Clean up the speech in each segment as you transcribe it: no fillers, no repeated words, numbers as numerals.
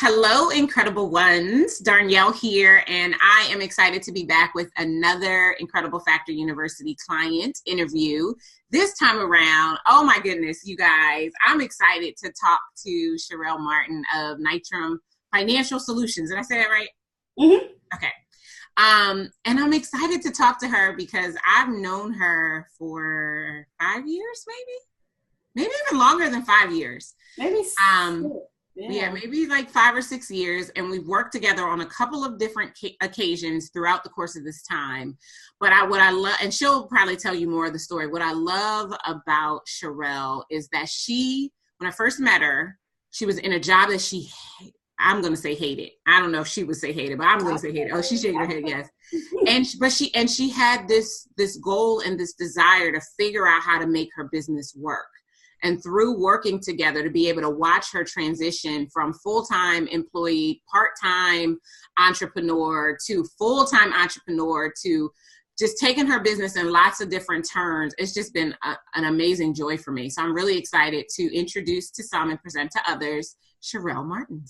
Hello, incredible ones. Darnyelle here, and I am excited to be back with another Incredible Factor University client interview. This time around, oh my goodness, you guys, I'm excited to talk to Sherrell Martin of Nitrum Financial Solutions. Did I say that right? Mm-hmm. Okay. And I'm excited to talk to her because I've known her for 5 years, maybe even longer than 5 years. Maybe Yeah, maybe like 5 or 6 years. And we've worked together on a couple of different occasions throughout the course of this time. But what I love, and she'll probably tell you more of the story. What I love about Sherrell is that when I first met her, she was in a job that I'm going to say hated. I don't know if she would say hated, but I'm going to say hated. Oh, she's shaking her head, yes. And she had this goal and this desire to figure out how to make her business work. And through working together to be able to watch her transition from full-time employee, part-time entrepreneur to full-time entrepreneur to just taking her business in lots of different turns. It's just been an amazing joy for me. So I'm really excited to introduce to some and present to others, Sherrell Martin.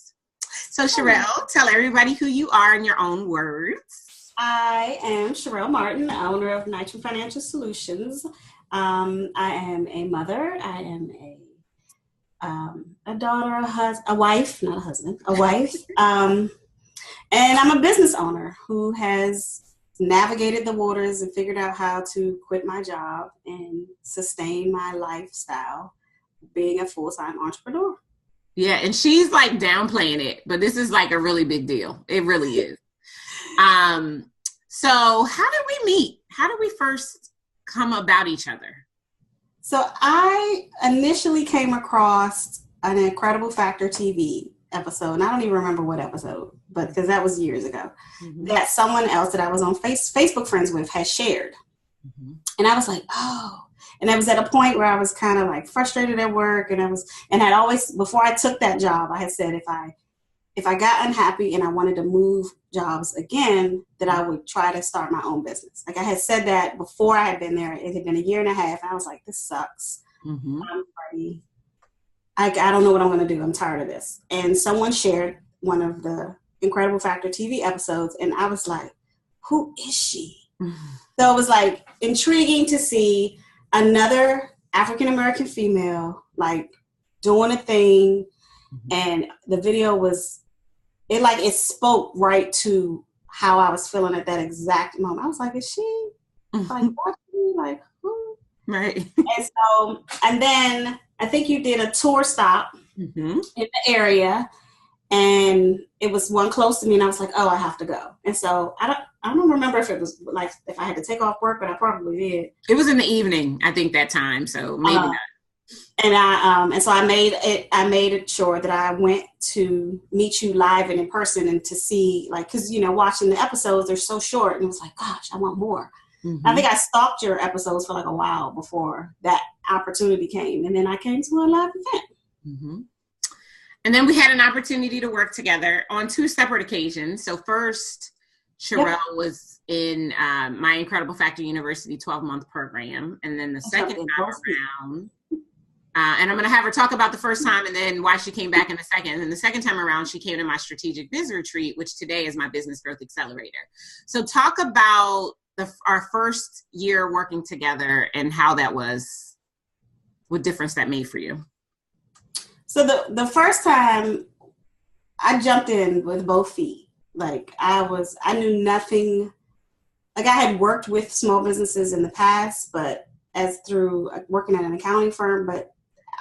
So Sherrell, tell everybody who you are in your own words. I am Sherrell Martin, owner of Nitrum Financial Solutions. I am a mother. I am a daughter, a wife, not a husband, a wife. And I'm a business owner who has navigated the waters and figured out how to quit my job and sustain my lifestyle being a full-time entrepreneur. Yeah, and she's like downplaying it, but this is like a really big deal. It really is. So how did we meet? How did we first come about each other? So I initially came across an Incredible Factor TV episode, and I don't even remember what episode, but because that was years ago, that someone else that I was on Facebook friends with had shared. And I was like, oh, and I was at a point where I was kind of like frustrated at work, and had always, before I took that job, I had said if I got unhappy and I wanted to move jobs again, that I would try to start my own business. Like I had said that before I had been there. It had been 1.5 years. I was like, this sucks. I'm ready. I don't know what I'm going to do. I'm tired of this. And someone shared one of the Incredible Factor TV episodes, and I was like, who is she? So it was like intriguing to see another African-American female like doing a thing. And the video it spoke right to how I was feeling at that exact moment. I was like, is she like watching me? Like, who? Right. And then I think you did a tour stop in the area, and it was one close to me, and I was like, oh, I have to go. And so I don't remember if it was like if I had to take off work, but I probably did. It was in the evening, I think, that time, so maybe not. And so I made it sure that I went to meet you live and in person, and to see, like, because watching the episodes, they're so short, and it was like, gosh, I want more. I think I stalked your episodes for like a while before that opportunity came, and then I came to a live event. And then we had an opportunity to work together on 2 separate occasions. So first, Sherrell was in my Incredible Factor University 12-month program, and then the second time around. And I'm going to have her talk about the first time and then why she came back in the second. And the second time around, she came to my strategic biz retreat, which today is my business growth accelerator. So talk about our first year working together and how that was, what difference that made for you. So the first time I jumped in with both feet. Like I knew nothing. Like I had worked with small businesses in the past, but as through working at an accounting firm, but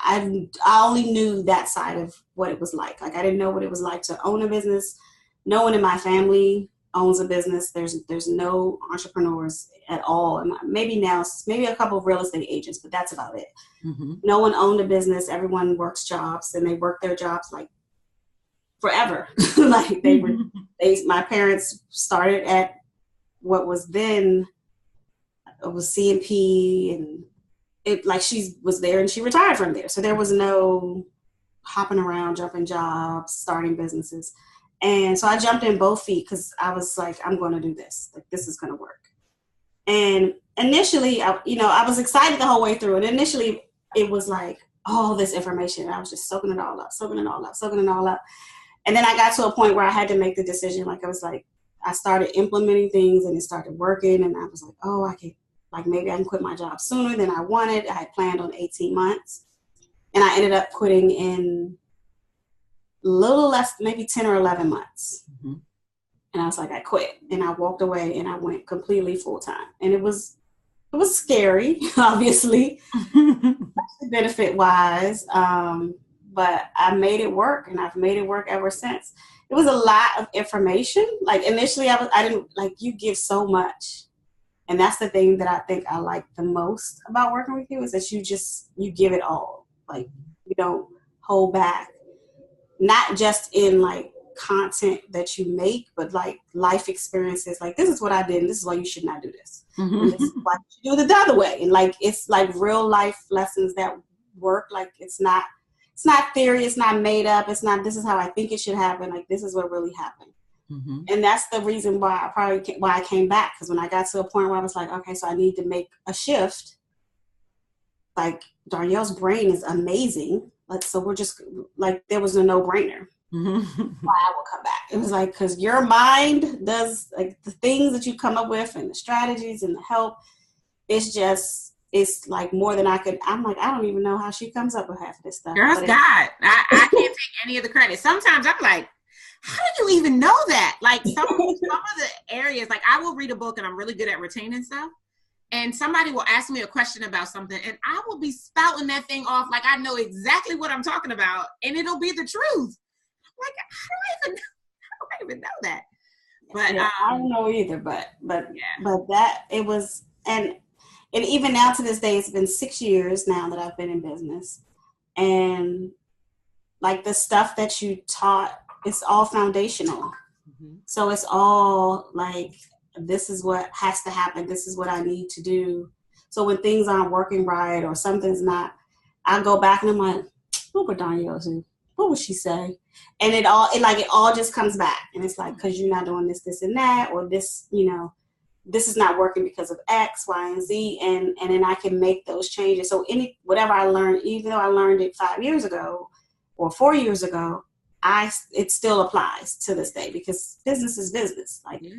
I only knew that side of what it was like. Like I didn't know what it was like to own a business. No one in my family owns a business. There's no entrepreneurs at all. And maybe a couple of real estate agents, but that's about it. No one owned a business. Everyone works jobs, and they work their jobs like forever. Like my parents started at what was then, it was C&P, and it like she was there and she retired from there. So there was no hopping around, jumping jobs, starting businesses. And so I jumped in both feet because I was like, I'm going to do this. Like, this is going to work. And initially, I was excited the whole way through. And initially, it was like all this information. I was just soaking it all up. And then I got to a point where I had to make the decision. Like, I was like, I started implementing things and it started working. And I was like, oh, I can, like, maybe I can quit my job sooner than I wanted. I had planned on 18 months. And I ended up quitting in a little less, maybe 10 or 11 months. Mm-hmm. And I was like, I quit. And I walked away and I went completely full time. And it was scary, obviously, benefit wise. But I made it work, and I've made it work ever since. It was a lot of information. Like, initially I didn't, like, you give so much. And that's the thing that I think I like the most about working with you, is that you give it all. Like, you don't hold back, not just in like content that you make, but like life experiences. Like, this is what I did, and this is why you should not do this. Mm-hmm. And this is why you should do it the other way. And like, it's like real life lessons that work. Like, it's not theory. It's not made up. It's not, this is how I think it should happen. Like, this is what really happened. Mm-hmm. And that's the reason why I came back. Because when I got to a point where I was like, okay, so I need to make a shift. Like, Darnyelle's brain is amazing. Like, so we're just like, there was a no-brainer. Mm-hmm. Why I will come back. It was like, because your mind does, like, the things that you come up with and the strategies and the help. It's like more than I could. I'm like, I don't even know how she comes up with half of this stuff. Girl, God, I can't take any of the credit. Sometimes I'm like, how do you even know that? Like, some of the areas, like, I will read a book and I'm really good at retaining stuff. And somebody will ask me a question about something and I will be spouting that thing off like I know exactly what I'm talking about, and it'll be the truth. Like, how do I even know that? But yeah, I don't know either. But that it was, and even now to this day, it's been 6 years now that I've been in business, and like the stuff that you taught, it's all foundational. Mm-hmm. So it's all like, this is what has to happen. This is what I need to do. So when things aren't working right or something's not, I go back and I'm like, what would Darnyelle do? What would she say? And it all just comes back. And it's like, because you're not doing this, this, and that, or this, this is not working because of X, Y, and Z. And then I can make those changes. So whatever I learned, even though I learned it 5 years ago or 4 years ago, it still applies to this day, because business is business. Like, yeah.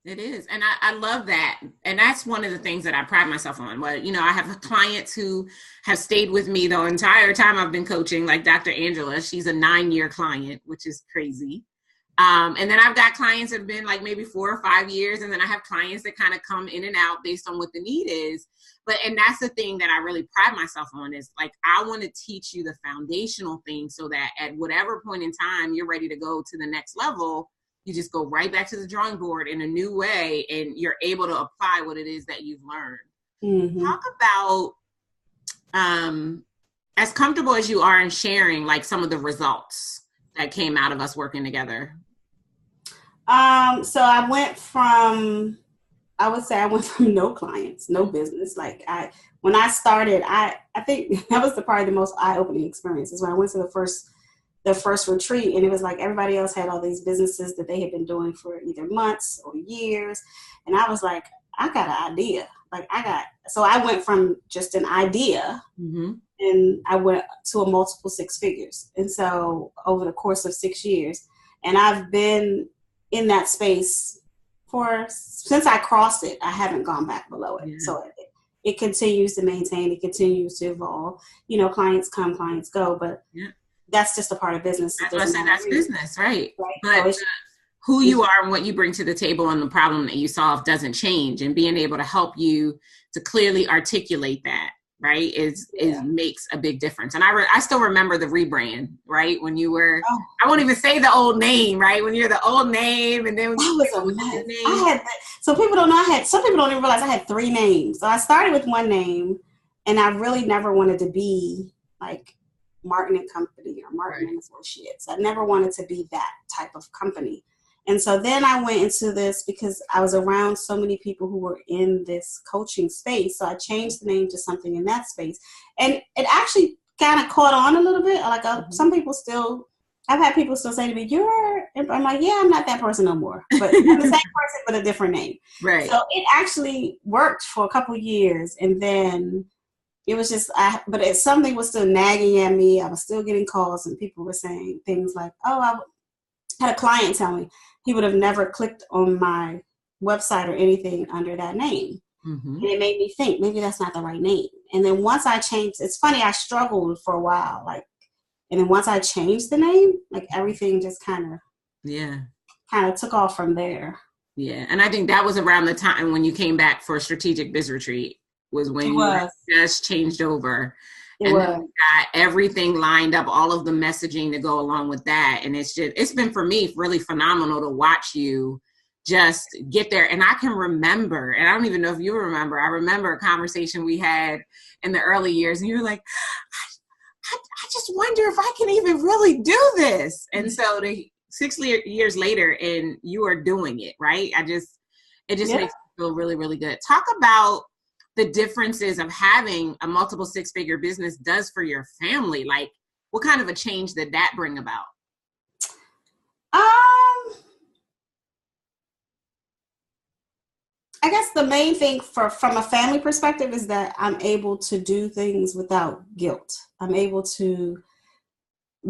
It is. And I love that. And that's one of the things that I pride myself on. Well, I have clients who have stayed with me the entire time I've been coaching, like Dr. Angela. She's a 9-year client, which is crazy. And then I've got clients that have been like maybe 4 or 5 years. And then I have clients that kind of come in and out based on what the need is. And that's the thing that I really pride myself on, is like, I want to teach you the foundational things so that at whatever point in time you're ready to go to the next level, you just go right back to the drawing board in a new way, and you're able to apply what it is that you've learned. Mm-hmm. Talk about, as comfortable as you are in sharing, like, some of the results that came out of us working together. So I went from no clients, no business. Like, when I started, I think that was probably the most eye-opening experience, is when I went to the first retreat, and it was like everybody else had all these businesses that they had been doing for either months or years. And I was like, I got an idea. So I went from just an idea, mm-hmm. and I went to a multiple 6 figures. And so over the course of 6 years, and I've been in that space since I crossed it, I haven't gone back below it. Yeah. So it continues to maintain, it continues to evolve. Clients come, clients go, but yeah. That's just a part of business. That's business, right? But who you are and what you bring to the table and the problem that you solve doesn't change. And being able to help you to clearly articulate that, right, makes a big difference. And I still remember the rebrand, right? When you were, I won't even say the old name, right? When you're the old name, and then that was a mess. I had so people don't know. Some people don't even realize I had 3 names. So I started with one name, and I really never wanted to be like Martin and Company or Martin and Associates. I never wanted to be that type of company. And so then I went into this because I was around so many people who were in this coaching space. So I changed the name to something in that space. And it actually kind of caught on a little bit. Like, some people I've had people still say to me, I'm like, yeah, I'm not that person no more. But I'm the same person with a different name. Right. So it actually worked for a couple of years. And then it was just, but something was still nagging at me. I was still getting calls, and people were saying things like, had a client tell me he would have never clicked on my website or anything under that name. And it made me think maybe that's not the right name. And then once I changed, it's funny, I struggled for a while, like, and then once I changed the name, like everything just kind of took off from there. Yeah. And I think that was around the time when you came back for a strategic biz retreat was when you just changed over. Then we got everything lined up, all of the messaging to go along with that. And it's been for me really phenomenal to watch you just get there. And I can remember, and I don't even know if you remember, I remember a conversation we had in the early years, and you were like, I just wonder if I can even really do this. And so 6 years later, and you are doing it, right? It just makes me feel really, really good. Talk about the differences of having a multiple 6-figure business does for your family. Like, what kind of a change did that bring about? I guess the main thing from a family perspective is that I'm able to do things without guilt. I'm able to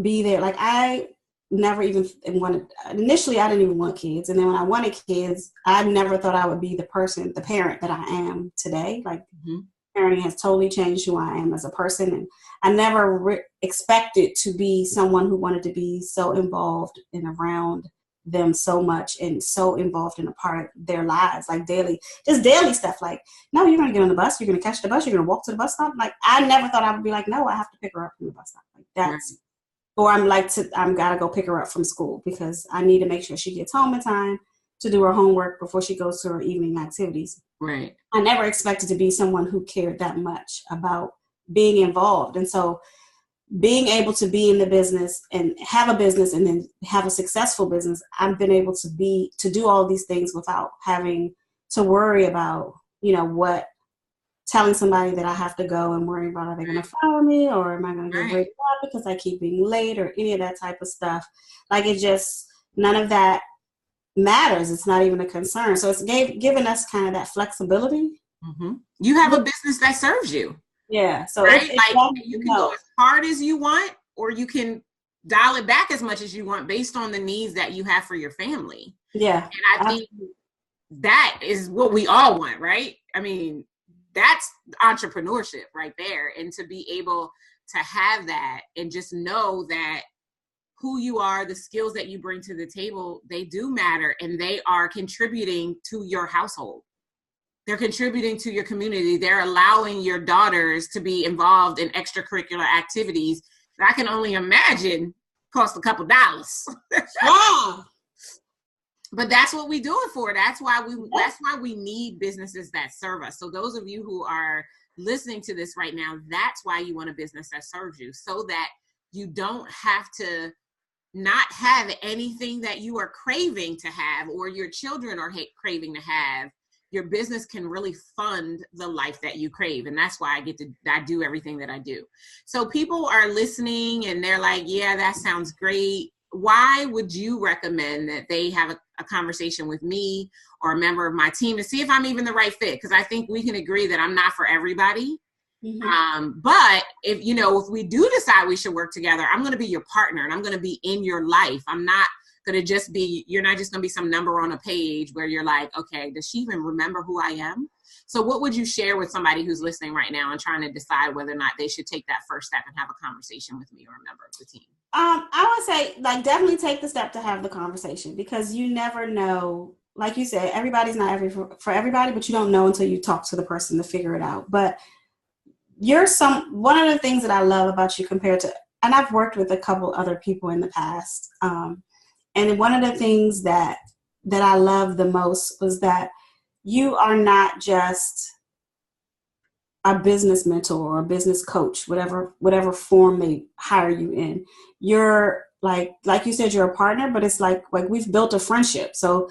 be there. Like, I never even wanted, initially I didn't even want kids. And then when I wanted kids, I never thought I would be the parent that I am today. Like, parenting has totally changed who I am as a person. And I never expected to be someone who wanted to be so involved and around them so much and so involved in a part of their lives, like daily stuff. Like, no, you're going to get on the bus, you're going to catch the bus, you're going to walk to the bus stop. Like, I never thought I would be like, no, I have to pick her up from the bus stop. Like, that's, or I'm got to go pick her up from school because I need to make sure she gets home in time to do her homework before she goes to her evening activities. Right. I never expected to be someone who cared that much about being involved. And so being able to be in the business and have a business and then have a successful business, I've been able to do all these things without having to worry about, what, telling somebody that I have to go and worry about, are they going to fire me or am I going to get break up because I keep being late or any of that type of stuff. Like, it just, none of that matters. It's not even a concern. So it's given us kind of that flexibility. You have a business that serves you. Yeah. So right? You can go as hard as you want, or you can dial it back as much as you want based on the needs that you have for your family. Yeah. And I think that is what we all want, right? I mean, that's entrepreneurship right there. And to be able to have that and just know that who you are, the skills that you bring to the table, they do matter, and they are contributing to your household. They're contributing to your community. They're allowing your daughters to be involved in extracurricular activities that I can only imagine cost a couple dollars. But that's what we do it for. That's why we need businesses that serve us. So those of you who are listening to this right now, that's why you want a business that serves you, so that you don't have to not have anything that you are craving to have or your children are craving to have. Your business can really fund the life that you crave. And that's why I do everything that I do. So people are listening and they're like, yeah, that sounds great. Why would you recommend that they have a conversation with me or a member of my team to see if I'm even the right fit? Because I think we can agree that I'm not for everybody. But if we do decide we should work together, I'm going to be your partner and I'm going to be in your life. I'm not going to just be, you're not just going to be some number on a page where you're like, okay, does she even remember who I am? So what would you share with somebody who's listening right now and trying to decide whether or not they should take that first step and have a conversation with me or a member of the team? I would say, definitely take the step to have the conversation, because you never know. Like you said, everybody's not for everybody, but you don't know until you talk to the person to figure it out. But one of the things that I love about you compared to, and I've worked with a couple other people in the past, and one of the things that I love the most was that you are not just a business mentor or a business coach, whatever form they hire you in. You're like you said, you're a partner, but it's like we've built a friendship. So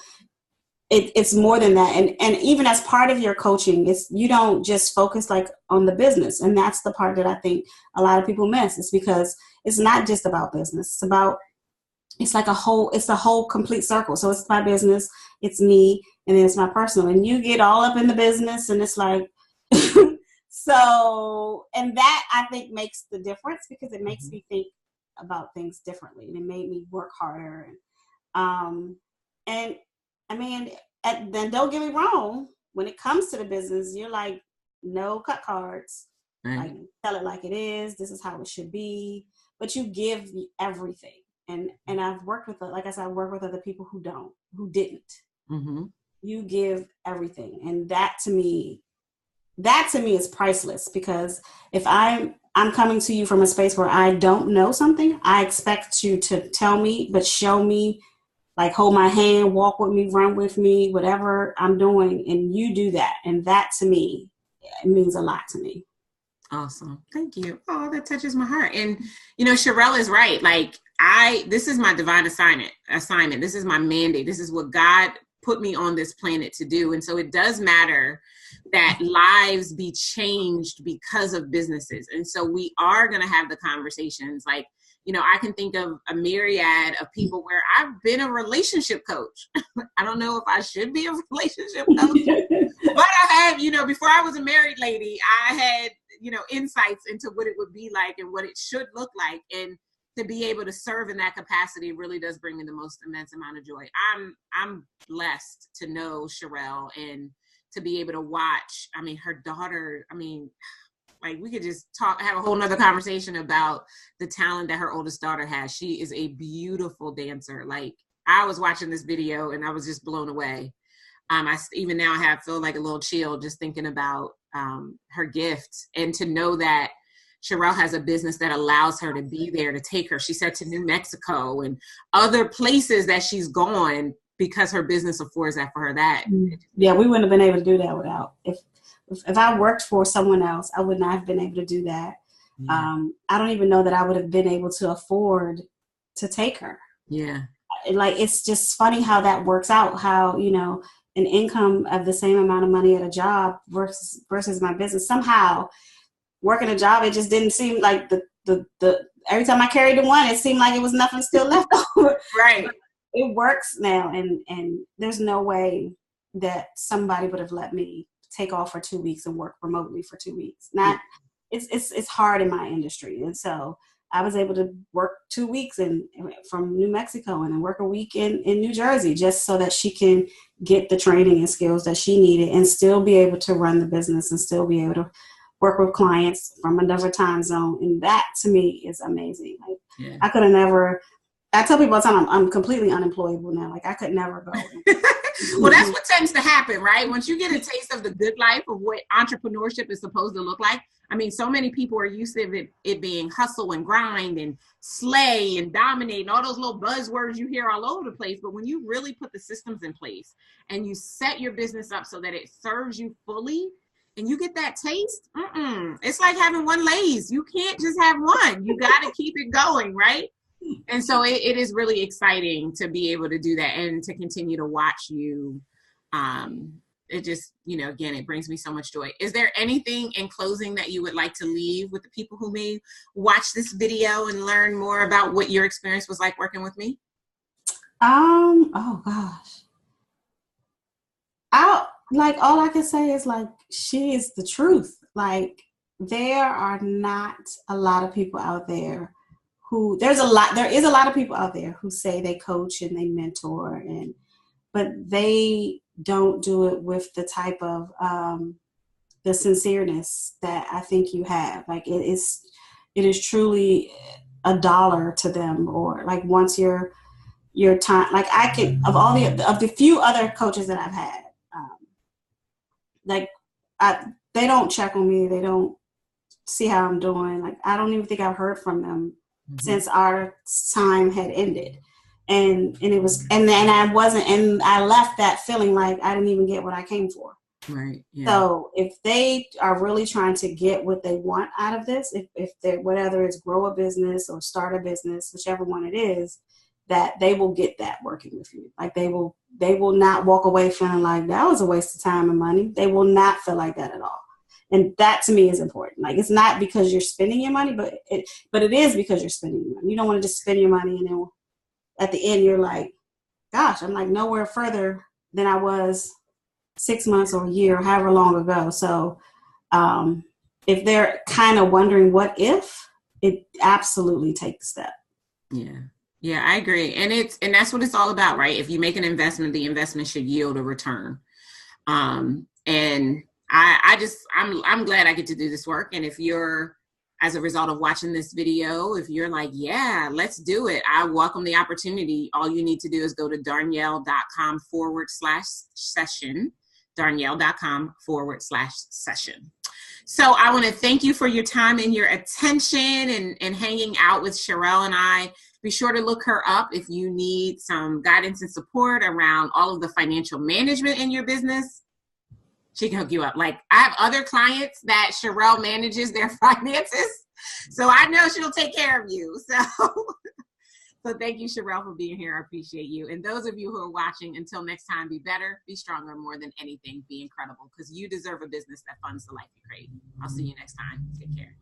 it's more than that. And even as part of your coaching, you don't just focus on the business. And that's the part that I think a lot of people miss. It's because it's not just about business. It's a whole complete circle. So it's my business, it's me, and then it's my personal. And you get all up in the business and it's like, so, and that I think makes the difference, because it makes me think about things differently, and it made me work harder. And I mean, then don't get me wrong. When it comes to the business, you're like, no cut cards. Right. Like, tell it like it is. This is how it should be. But you give everything. And I've worked with, like I said, I've worked with other people who didn't. Mm-hmm. You give everything. And that to me is priceless, because if I'm coming to you from a space where I don't know something, I expect you to tell me, but show me, like hold my hand, walk with me, run with me, whatever I'm doing. And you do that. And that to me, it means a lot to me. Awesome. Thank you. Oh, that touches my heart. And, Sherrell is right. Like this is my divine assignment. This is my mandate. This is what God put me on this planet to do. And so it does matter that lives be changed because of businesses. And so we are going to have the conversations. Like, I can think of a myriad of people where I've been a relationship coach. I don't know if I should be a relationship coach, but I have, before I was a married lady, I had, insights into what it would be like and what it should look like. And to be able to serve in that capacity really does bring me the most immense amount of joy. I'm blessed to know Sherrell and to be able to watch. I mean, her daughter, like we could just have a whole nother conversation about the talent that her oldest daughter has. She is a beautiful dancer. Like I was watching this video and I was just blown away. I even now feel like a little chill just thinking about her gift, and to know that Sherrell has a business that allows her to be there, to take her, she said, to New Mexico and other places that she's gone because her business affords that for her. Yeah, we wouldn't have been able to do that without. If I worked for someone else, I would not have been able to do that. Yeah. I don't even know that I would have been able to afford to take her. Yeah. Like, it's just funny how that works out, how, an income of the same amount of money at a job versus my business. Somehow working a job, it just didn't seem like the every time I carried the one, it seemed like it was nothing still left over. Right. It works now. And there's no way that somebody would have let me take off for 2 weeks and work remotely for 2 weeks. It's hard in my industry. And so I was able to work 2 weeks from New Mexico and then work a week in New Jersey, just so that she can get the training and skills that she needed and still be able to run the business and still be able to work with clients from another time zone. And that to me is amazing. Like, yeah. I could have never, I tell people all the time, I'm completely unemployable now. Like I could never go. Well, that's what tends to happen, right? Once you get a taste of the good life of what entrepreneurship is supposed to look like. I mean, so many people are used to it being hustle and grind and slay and dominate and all those little buzzwords you hear all over the place. But when you really put the systems in place and you set your business up so that it serves you fully and you get that taste, it's like having one Lay's. You can't just have one. You got to keep it going, right? And so it is really exciting to be able to do that and to continue to watch you. It just, again, it brings me so much joy. Is there anything in closing that you would like to leave with the people who may watch this video and learn more about what your experience was like working with me? Oh gosh. All I can say is, like, she is the truth. Like, there are not a lot of people out there there is a lot of people out there who say they coach and they mentor, but they don't do it with the type of the sincereness that I think you have. Like, it is truly $1 to them, or like once your time, like I can, of the few other coaches that I've had, they don't check on me. They don't see how I'm doing. Like, I don't even think I've heard from them since our time had ended. And it was, and I wasn't, and I left that feeling like I didn't even get what I came for. Right. Yeah. So if they are really trying to get what they want out of this, if they, whether it's grow a business or start a business, whichever one it is, that they will get that working with you. Like, they will not walk away feeling like that was a waste of time and money. They will not feel like that at all. And that to me is important. Like, it's not because you're spending your money, but it is because you're spending your money. You don't want to just spend your money and then at the end you're like, gosh, I'm like nowhere further than I was 6 months or a year, however long ago. So if they're kind of wondering what if, it absolutely take the step. Yeah. Yeah, I agree. And that's what it's all about, right? If you make an investment, the investment should yield a return. And I'm glad I get to do this work. And if you're, as a result of watching this video, if you're like, yeah, let's do it, I welcome the opportunity. All you need to do is go to darnyelle.com/session, darnyelle.com/session. So I want to thank you for your time and your attention and hanging out with Sherrell and I. Be sure to look her up if you need some guidance and support around all of the financial management in your business. She can hook you up. Like, I have other clients that Sherrell manages their finances, so I know she'll take care of you. So thank you, Sherrell, for being here. I appreciate you. And those of you who are watching, until next time, be better, be stronger, more than anything, be incredible, because you deserve a business that funds the life you create. I'll see you next time. Take care.